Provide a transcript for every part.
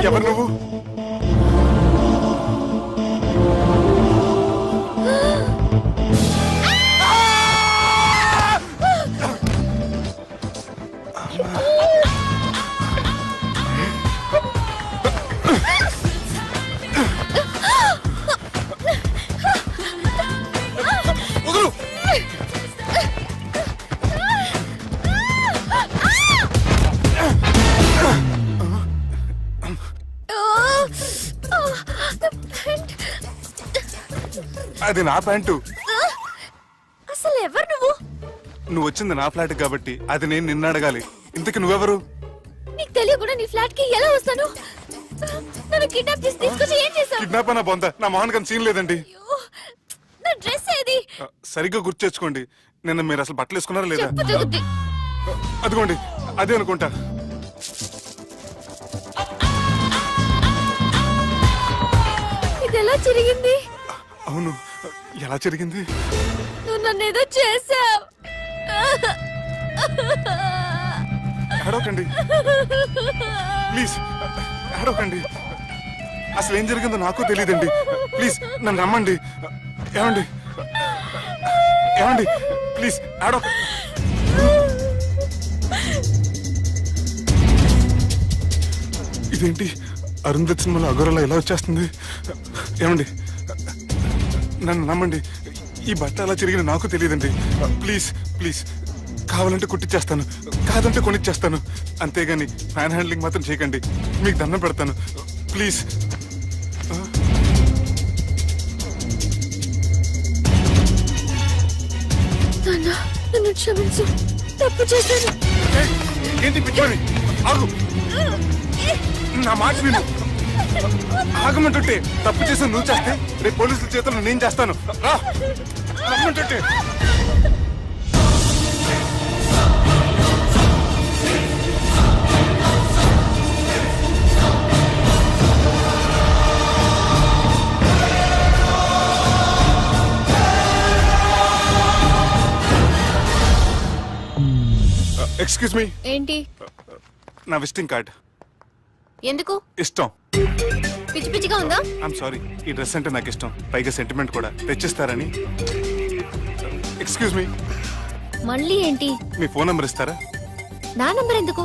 ఎవరు నువ్వు? అది నా ప్యాంటు. అసలు ఎవరు నువ్వు? నువ్వు వచ్చింది నా ఫ్లాట్ కాబట్టి అది నేను నిన్ను అడగాలి. ఇంతకు నువ్వెవరు? నీకు తెలియకుండా నీ ఫ్లాట్ కి ఎలా వస్తాను? నన్ను కిడ్నాప్ చేసి తీసుకొచ్చి ఏం చేశావు? కిడ్నాప్ అన్న బొంద, నా మోహన్ కన్ సీన్ లేదండి. నా డ్రెస్ ఏది? సరిగ్గా గుర్తు తెచ్చుకోండి. నిన్న మీరు అసలు బట్టలు వేసుకున్నారా లేదా? అదిగోండి అదే అనుకుంటా. ఇది ఎలా జరిగింది? అవును, ఎలా జరిగింది? నువ్వు నన్ను ఏదో చేసావు. అడవకండి ప్లీజ్, అడవకండి. అసలు ఏం జరిగిందో నాకు తెలియదండి. ప్లీజ్ నన్ను నమ్మండి. ఏమండి ఏమండి ప్లీజ్ అడవ. ఇదేంటి అరుంధతి సినిమాలో అగోరలా ఎలా వచ్చేస్తుంది? ఏమండి నన్ను నమ్మండి. ఈ బట్ట అలా జరిగిన నాకు తెలియదండి. ప్లీజ్ ప్లీజ్, కావాలంటే కుట్టిచ్చేస్తాను, కాదంటే కొనిచ్చేస్తాను. అంతేగాని ఫ్యాన్ హ్యాండ్లింగ్ మాత్రం చేయకండి. మీకు దండం పెడతాను ప్లీజ్. నన్ను క్షమించు, తప్పు చేశాను. ఏంటి పిచ్చోని? ఆగు, నా మాట విను. ఆగమంటుంటే తప్పు చేసి నువ్వు చేస్తే రేపు పోలీసుల చేతుల్లో నేను చేస్తాను. రా రమ్మంటుంటే. Excuse me. ఏంటి? నా విజిటింగ్ కార్డ్. ఎందుకు? ఇష్టం. పిచ్చి పిచ్చిగా ఉందా? ఐఎమ్ సారీ, ఈ డ్రెస్ అంటే నాకు ఇష్టం, పైగా సెంటిమెంట్ కూడా. తెచ్చిస్తారని. Excuse me. మళ్ళీ ఏంటి? మీ ఫోన్ నంబర్ ఇస్తారా? నా నంబర్ ఎందుకు?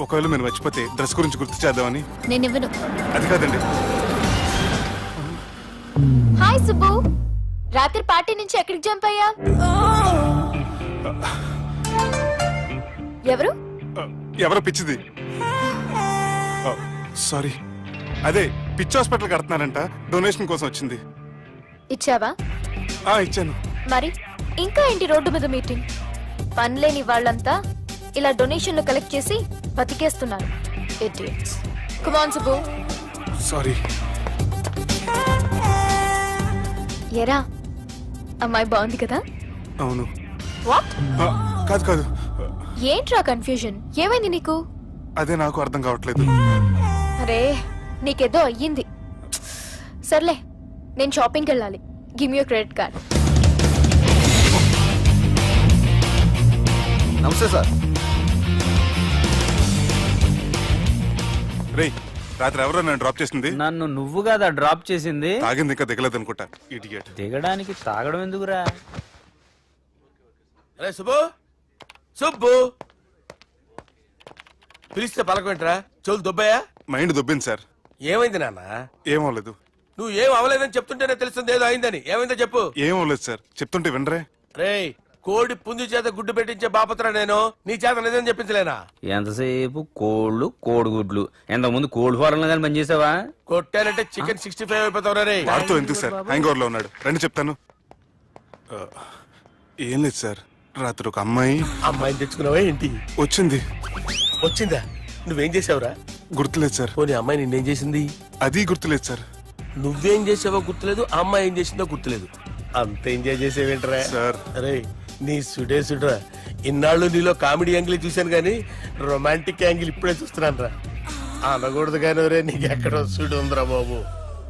ఒకవేళ మీరు మర్చిపోతే డ్రెస్ గురించి గుర్తు చేద్దామని. నేను ఇవ్వను. అది కాదండి. హాయ్ సుబ్బు, రాత్రి పార్టీ నుంచి ఎక్కడికి జంప్ అయ్యా? ఎవరు? ఎవరో పిచ్చిది. సారీ, అదే పిచ్చి హాస్పిటల్ కడుతున్నారంట, డొనేషన్ కోసం వచ్చింది. ఇచ్చావా? ఇచ్చాను. మరి ఇంకా ఏంటి రోడ్డు మీద మీటింగ్? పనిలేని వాళ్ళంతా ఇలా డొనేషన్లు కలెక్ట్ చేసి బతికేస్తున్నారు. Idiots. Come on Subbu. Sorry. ఎరా, అమ్మాయి బాగుంది కదా? అవును. వాట్? కాదు కాదు. ఏంట్రా కన్ఫ్యూజన్? ఏమైంది నీకు? అదే నాకు అర్థం కావట్లేదు. అరే, నీకేదో అయ్యింది. సర్లే, నేను షాపింగ్కి వెళ్ళాలి. Give me your credit card. నమస్తే సార్. రేయ్, రాత్రి ఎవరో నన్ను డ్రాప్ చేసింది? నన్ను నువ్వు కదా డ్రాప్ చేసింది. తాగింది ఇంకా దిగలేదు అనుకుంటా. ఇడియట్. దిగడానికి తాగడం ఎందుకురా? అరే సుబ్బు, సుబ్బు పిలిస్తే పలకమేంట్రా? చెవులు దుబ్బయా? Mind దొబ్బింది sir. ఏమైంది నాన్న? ఏమవలేదు. నువ్వు ఏం అవలేదని చెప్తుంటేనే తెలుస్తుంది ఏదో అయిందని. ఏమైందో చెప్పు. ఏమవలేదు సార్, చెప్తుంటే వినరే. రేయ్, కోడి పుంజు చేత గుడ్డు పెట్టించే బాపత్రా నేను. నీ చేత నిజం చెప్పించలేనా? ఎంతసేపు కోళ్ళు కోడిగుడ్లు. ఎంతకుముందు కోడి ఫారంలో కానీ పనిచేసావా? కొట్టానంటే చికెన్ 65 అయిపోతావు రే. వాడుతూ ఎందుకు సార్, హ్యాంగ్ ఓవర్ లో ఉన్నాడు. రండి చెప్తాను. ఏం లేదు సార్, రాత్రి ఒక అమ్మాయిని తెచ్చుకున్నావా ఏంటి? వచ్చిందా? నువ్వేం చేసావురా? గుర్తులేదు సార్. పోనీ అమ్మాయి నిన్నేం చేసింది? అది గుర్తులేదు సార్. నువ్వేం చేసావో గుర్తులేదు, అమ్మాయి ఏం చేసిందో గుర్తులేదు. అంత ఎంజాయ్ చేసేవేంట్రా సార్? అరే నీ సుడే సుడ్రా, ఇన్నాళ్ళు నీలో కామెడీ యాంగిల్ చూశాను కానీ రొమాంటిక్ యాంగిల్ ఇప్పుడే చూస్తున్నాను రా. అనకూడదు కానీ రే నీకు ఎక్కడ వస్తుడు ఉందిరా బాబు.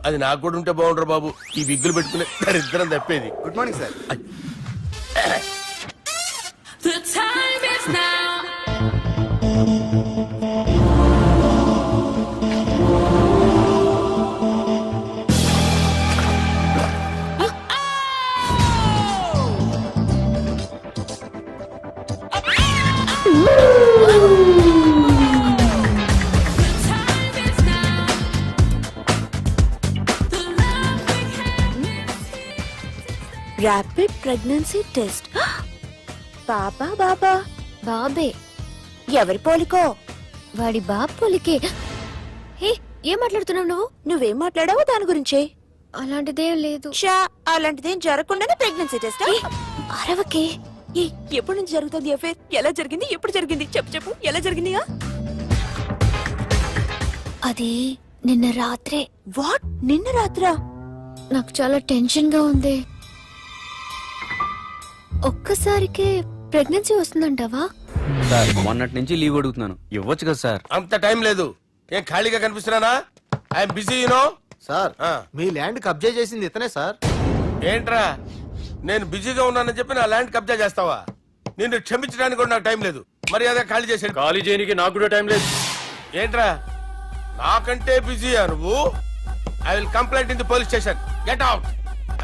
అది నాకు కూడా ఉంటే బాగుండ్రా బాబు. ఈ విగ్గులు పెట్టుకునే దరిద్రం తప్పేది. Good morning sir. The time is now. Rapid pregnancy test. బాబా బాబా బాబే ఎవరి పోలికో? వాడి బాబ్ పోలికే. హే, ఏం మాట్లాడుతున్నావు నువ్వు? నువ్వేం మాట్లాడావో దాని గురించే. అలాంటిదేం లేదు. షా, అలాంటిదేం జరగకుండానే ప్రెగ్నెన్సీ టెస్ట్. అరవకే. ఎప్పటి నుంచి జరుగుతుంది అఫేర్? ఎలా జరిగింది? ఎప్పుడు జరిగింది? చెప్పు చెప్పు, ఎలా జరిగింది? అది నిన్న రాత్రే. వాట్? నిన్న రాత్రా? నాకు చాలా టెన్షన్ గా ఉంది. ఒక్కసారికే ప్రెగ్నెన్సీ వస్తుందంటావా? సార్ మొన్నటి నుంచి లీవ్ అడుగుతున్నాను, ఇవ్వచ్చు కదా సార్? అంత టైం లేదు. ఏం ఖాళీగా కనిపిస్తున్నానా? I'm busy you know. సార్ మీ ల్యాండ్ కబ్జా చేసింది ఇతనే సార్. ఏంట్రా నేను బిజీగా ఉన్నానని చెప్పి నా ల్యాండ్ కబ్జా చేస్తావా? నిన్ను క్షమించడానికి కూడా నాకు టైం లేదు. మరి అదే ఖాళీ చేసాడు. ఖాళీ చేయడానికి నాకు కూడా టైం లేదు. ఏంట్రా నాకంటే బిజీయా నువ్వు? I will complaint in the police station. Get out.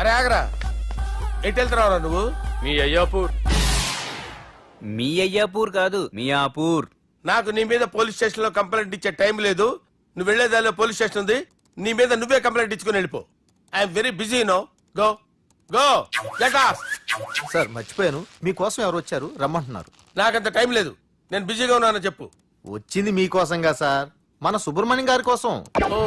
అరే ఆగరా, ఎటు వెళ్తున్నావురా నువ్వు? మీ అయ్యాపూర్. మీ అయ్యాపూర్ కాదు, మియాపూర్. నాకు నీ మీద పోలీస్ స్టేషన్ లో కంప్లైంట్ ఇచ్చే టైం లేదు. నువ్వు వెళ్లేదాలో పోలీస్ స్టేషన్ ఉంది. నీ మీద నువ్వే కంప్లైంట్ ఇచ్చుకుని వెళ్ళిపో. I'm very busy no. Go go get off. Sir మర్చిపోయాను, మీకోసం ఎవరు వచ్చారు రమ్మంటున్నారు. నాకంత టైం లేదు, నేను బిజీగా ఉన్నానని చెప్పు. వచ్చింది మీకోసంగా సార్, మన సుబ్రహ్మణ్యం గారి కోసం. ఓ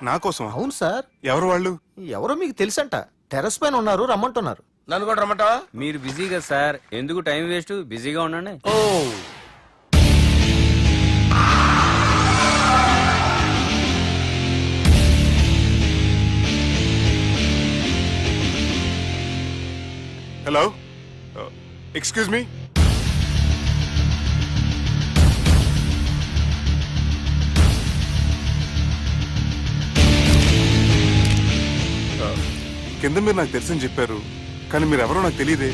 నా కోసం? అవును సార్. ఎవరు వాళ్ళు? ఎవరో మీకు తెలుసంట, టెర్రస్ పైన ఉన్నారు, రమ్మంటున్నారు. నన్ను కూడా రమ్మంటావా? మీరు బిజీ కదా సార్, ఎందుకు టైం వేస్ట్, బిజీగా ఉండండి. ఓ హలో, ఎక్స్క్యూజ్ మీ. కింద మీరు నాకు తెలుసని చెప్పారు, కానీ మీరు ఎవరో నాకు తెలియదే.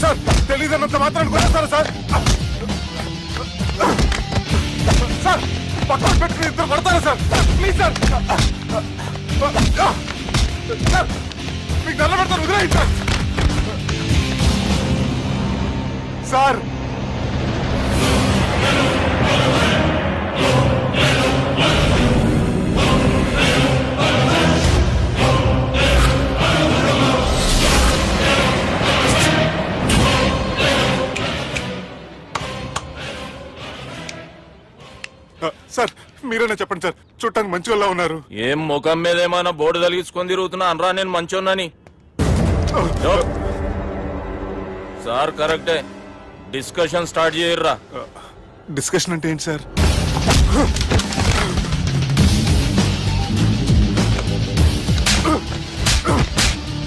సార్ తెలియదన్నంత మాత్రాన్ని కొనేస్తారా సార్? సార్ పక్కన పెట్టుకుని ఇద్దరు కొడతారా సార్? Please sir. సార్ మీకు నల్ల పెడతారు, వదిలేయండి సార్. సార్ సార్ మీరేనా చెప్పండి సార్, చూడటానికి మంచి వాళ్ళ ఉన్నారు. ఏం ముఖం మీద ఏమైనా బోర్డు తలిగించుకొని తిరుగుతున్నా అనరా నేను మంచోన్నాని? సార్ కరెక్టే, డిస్కషన్ స్టార్ట్ చేయర్రా. డిస్కషన్ అంటే ఏంటి సార్?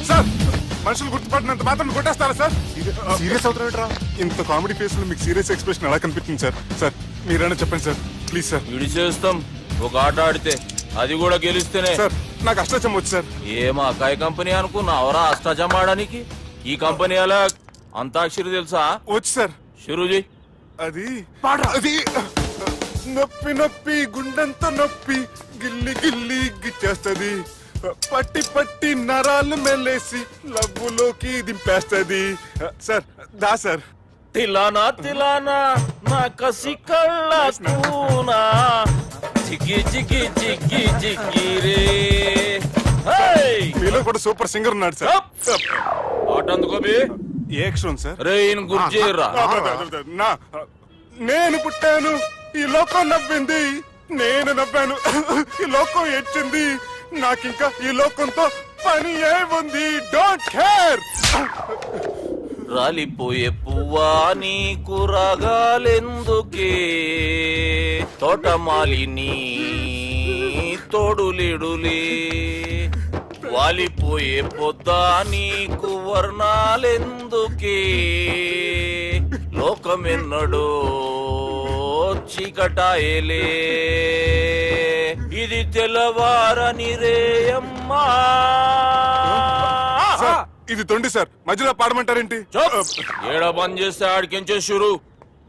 సార్ మనుషులు గుర్తుపడినంత మాత్రం కొట్టేస్తారా సార్? సీరియస్ అవుతారా? ఇంత కామెడీ ఫేస్ లో మీకు సీరియస్ ఎక్స్ప్రెషన్ ఎలా కనిపిస్తుంది సార్? సార్ మీరైనా చెప్పండి సార్, ప్లీజ్ సార్. విడి చేస్తాం ఒక ఆట ఆడితే, అది కూడా గెలిస్తేనే. సార్ నాకు అష్టాచం వచ్చు సార్. ఏం అకాయ కంపెనీ అనుకున్నా అవరా అష్టాచం ఆడడానికి? ఈ కంపెనీ అలా అంతాక్షరి తెలుసా? వచ్చు సార్. షురూజీ. అది అది నొప్పి నొప్పి గుండెంత నొప్పి గిల్లి గిల్లి గిచ్చేస్తది, పట్టి పట్టి నరాలు మెల్లేసి లవ్వులోకి దింపేస్తది. సార్ దా సార్. తిలానా తిలానా నా కసి కళ్ళ కూనా జిగి జిగి జిగి జిగి రే. మీలో కూడా సూపర్ సింగర్ ఉన్నాడు సార్. ఆట అందుకోబి ఏ అక్షరం సార్? రే ఈయన గుర్తు చేయరా. నేను పుట్టాను, ఈ లోకం నవ్వింది, నేను నవ్వాను, ఈ లోకం ఏడ్చింది, నాకింకా ఈ లోకంతో పని ఏముంది? Don't care. రాలిపోయే పువ్వా నీకు రాగాలెందుకే, తోటమాలిని తోడులిడులే వాలిపోయే పొద్దా నీకు వర్ణాలెందుకే లోకమెన్నడో చీకటాయలే ఇది తెల్లవారని రేయమ్మా. సార్, ఇది తొండి సార్, మధ్యలో పాడమంటారేంటి? చప్! ఏడ బంద్ చేస్తే ఆడికించే షురు.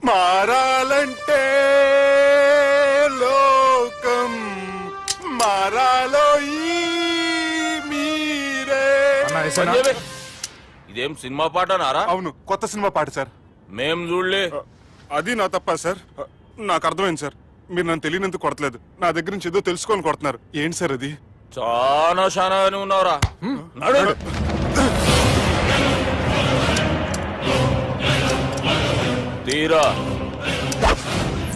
మారాలంటే లోకం మారాలో ఈ మీరే. సంజయ్, ఇదేం సినిమా పాట నారా? అవును, కొత్త సినిమా పాట సార్. మేం చూడలే. అది నా తప్ప సార్. నాకు అర్థమైంది సార్, మీరు నన్ను తెలియనందుకు కొడతలేదు, నా దగ్గర నుంచి ఏదో తెలుసుకొని కొడుతున్నారు. ఏంటి సార్ అది? చాలా శానాగానే ఉన్నావురా. నడు. తీరా.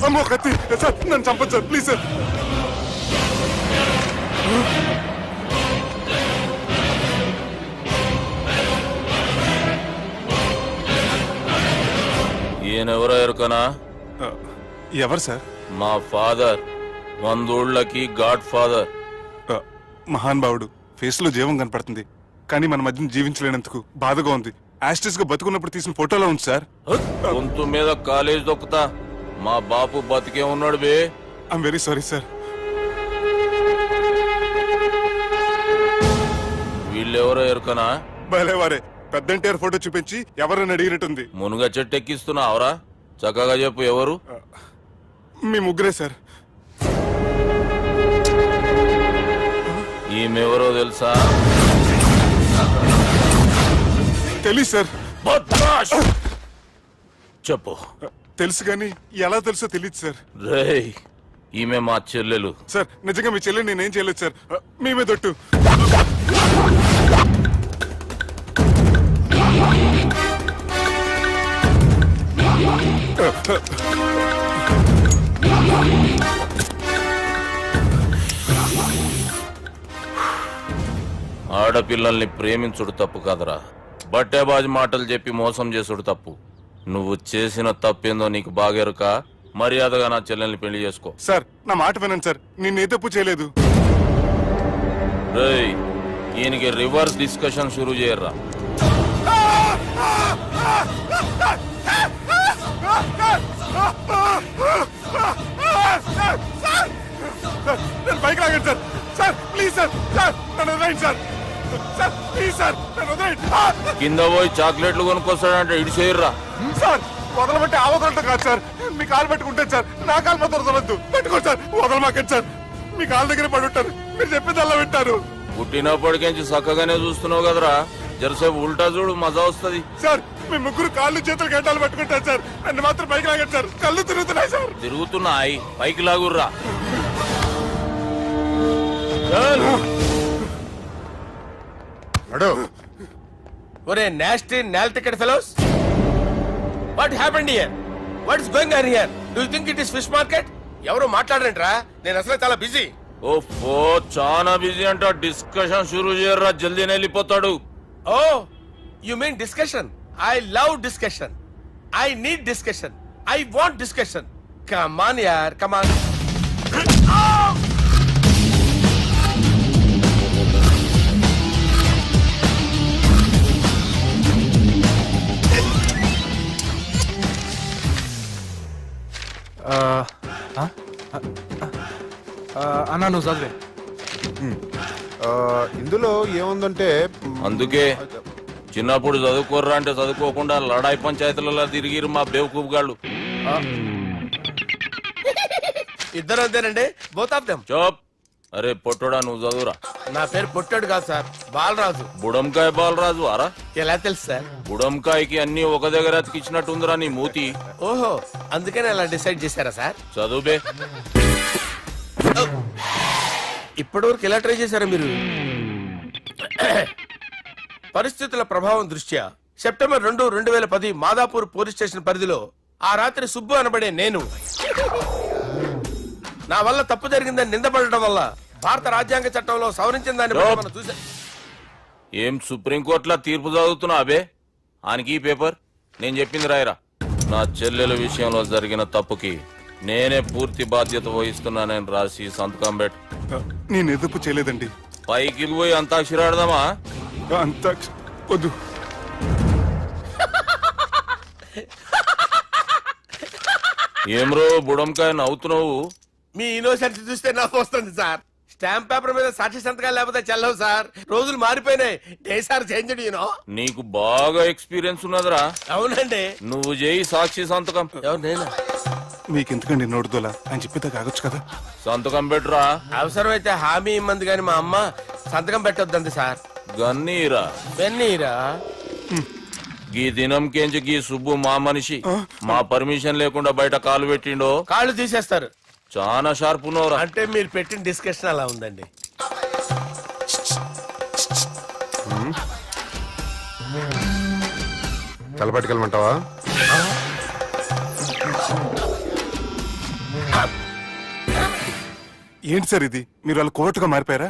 అమ్మో కత్తి సార్, నన్ను చంపదు సార్, ప్లీజ్ సార్. ఈయనెవరో ఎరుకనా? ఎవరు సార్? మా ఫాదర్, 100 గాడ్ ఫాదర్. మహాన్ భావుడు, ఫేస్ లో జీవం కనపడుతుంది, కానీ మన మధ్యన జీవించలేనందుకు బాధగా ఉంది. యాస్టిస్ గా బతుకున్నప్పుడు తీసిన ఫోటోలో ఉంది సార్. గొంతు మీద కాలేజ్ దొక్కుతా. మా బాపు బతికే ఉన్నాడు బే. I'm very sorry sir. వీళ్ళెవరో ఎరుకనా? భలేవారే, పెద్ద ఎన్టీఆర్ ఫోటో చూపించి ఎవరని అడిగినట్టుంది. మునుగ చెట్టు ఎక్కిస్తున్నావురా? చక్కగా చెప్పు, ఎవరు? మీ ముగ్గురే సార్. ఈమెవరో తెలుసా? తెలీదు సార్. బద్మాష్! చెప్పు. తెలుసు కానీ ఎలా తెలుసో తెలియదు సార్. రేయ్, ఈమె మా చెల్లెలు. సార్ నిజంగా మీ చెల్లెని నేనేం చేయలేదు సార్, మీ మీద ఒట్టు. ఆడపిల్లల్ని ప్రేమించుడు తప్పు కాదురా, బట్టేబాజు మాటలు చెప్పి మోసం చేసుడు తప్పు. నువ్వు చేసిన తప్పేందో నీకు బాగెరుక. మర్యాదగా నా చెల్లెల్ని పెళ్లి చేసుకో. సార్ నా మాట వినండి సార్, నేను ఏ తప్పు చేయలేదు. రేయ్, ఈయనకి రివర్స్ డిస్కషన్ షురూ చేయర్రా. నేను బైక్ లాగండి sir. Sir please sir, sir నన్ను వదిలేయండి సార్. సార్ ప్లీజ్ సార్, నన్ను వదిలేయండి. కింద పోయి చాక్లెట్లు కొనుక్కొస్తాడంటే ఇటు చేయర్రా. సార్ వదలబట్టి ఆ వదలటం కాదు సార్, మీ కాలు పెట్టుకుంటాను సార్, నా కాలు మాత్రం వదలొద్దు. పెట్టుకోండి సార్, వదలమాకండి సార్. మీ కాలు దగ్గర పడి ఉంటారు, మీరు చెప్పేది అలా వింటారు. పుట్టినప్పటికేంచి చక్కగానే చూస్తున్నావు కదరా, జరసేపు ఉల్టా చూడు, మజా వస్తుంది. సార్ మీ ముగ్గురు కాళ్ళు చేతులు గంటలు పట్టుకుంటారు సార్, నన్ను మాత్రం బైక్ లాగండి సార్, కళ్ళు తిరుగుతున్నాయి సార్. తిరుగుతున్నాయి, పైకి లాగుర్రా. ఒరే nasty null ticket fellows, what happened here? What is going on here? Do you think it is fish market? ఎవరు మాట్లాడరంట్రా, నేను అసలే చాలా బిజీ. ఓ చాలా బిజీ అంట. డిస్కషన్ షురూ చేయర్రా, జల్దీనే వెళ్ళిపోతాడు. Oh you mean discussion? I love discussion. I need discussion. I want discussion. Come on యార్, కమ్ ఆన్. అన్నా నువ్వు చదివే. ఇందులో ఏముందంటే అందుకే చిన్నప్పుడు చదువుకోర్రా అంటే చదువుకోకుండా లడాయి పంచాయతీలలో తిరిగిరు మా బేవకూఫ్ గాళ్ళు. ఇద్దరు అంతేనండి, బోత్ ఆఫ్ దెమ్. చోప్. అరే పొట్టోడా, నువ్వు చదువురా. నా పేరు పొట్టాడు కాదు సార్, బాలరాజు. బుడంకాయ బాలరాజు అరా? ఎలా తెలుసు సార్? బుడంకాయకి అన్ని ఒక దగ్గర అతికిచ్చినట్టుందిరా నీ మూతి. ఓహో, అందుకని అలా డిసైడ్ చేశారా సార్? చదువుబే. ఇప్పటివరకు ఎలా ట్రై చేశారా మీరు? పరిస్థితుల ప్రభావం దృష్ట్యా సెప్టెంబర్ 2, 2010 మాదాపూర్ పోలీస్ స్టేషన్ పరిధిలో ఆ రాత్రి సుబ్బు అనబడే నేను నా వల్ల తప్పు జరిగిందని నిందపడటం వల్ల భారత రాజ్యాంగ చట్టంలో సవరించిన దాన్ని బట్టి మనం చూసా. ఏం సుప్రీంకోర్టులో తీర్పు చదువుతున్నా అబే? ఆనికి ఈ పేపర్ నేను చెప్పింది రాయరా. నా చెల్లెల విషయంలో జరిగిన తప్పుకి నేనే పూర్తి బాధ్యత వహిస్తున్నానని రాసి సంతకం పెట్టు. నేను ఎదుపు చేయలేదండి. పైకి పోయి అంతాక్షరి ఆడదామా? అంత వద్దు. ఏమ్రో బుడంకాయ నవ్వుతున్నావు? మీ ఇన్నోసెన్స్ చూస్తే నాకు వస్తుంది సార్. స్టాంప్ పేపర్ మీద సాక్షి సంతకాలు లేకపోతే చెల్లవు సార్. రోజులు మారిపోయినాయి. Day sir change you know. నీకు బాగా ఎక్స్పీరియన్స్ ఉన్నదిరా. అవునండి. నువ్వు చేయి సాక్షి సంతకం. ఎవరు నేనా? మీకు ఎందుకండి నోడుదోలా? ఆయన చెప్పేదా కాగొచ్చు కదా. సంతకం పెట్టురా. అవసరమైతే హామీ ఇమ్మంది కానీ మా అమ్మ సంతకం పెట్టొద్దండి సార్. గన్నీరా వెన్నీరా? గీ దినంకేంచి గీ సుబ్బు మా మనిషి. మా పర్మిషన్ లేకుండా బయట కాలు పెట్టిండో కాళ్ళు తీసేస్తారు. చాలా షార్ప్ ఉన్నవరా. అంటే మీరు పెట్టిన డిస్కషన్ అలా ఉందండి. తలపట్టుకెళ్ళమంటావా? ఏంటి సార్ ఇది? మీరు వాళ్ళు కోర్టుగా మారిపోయారా?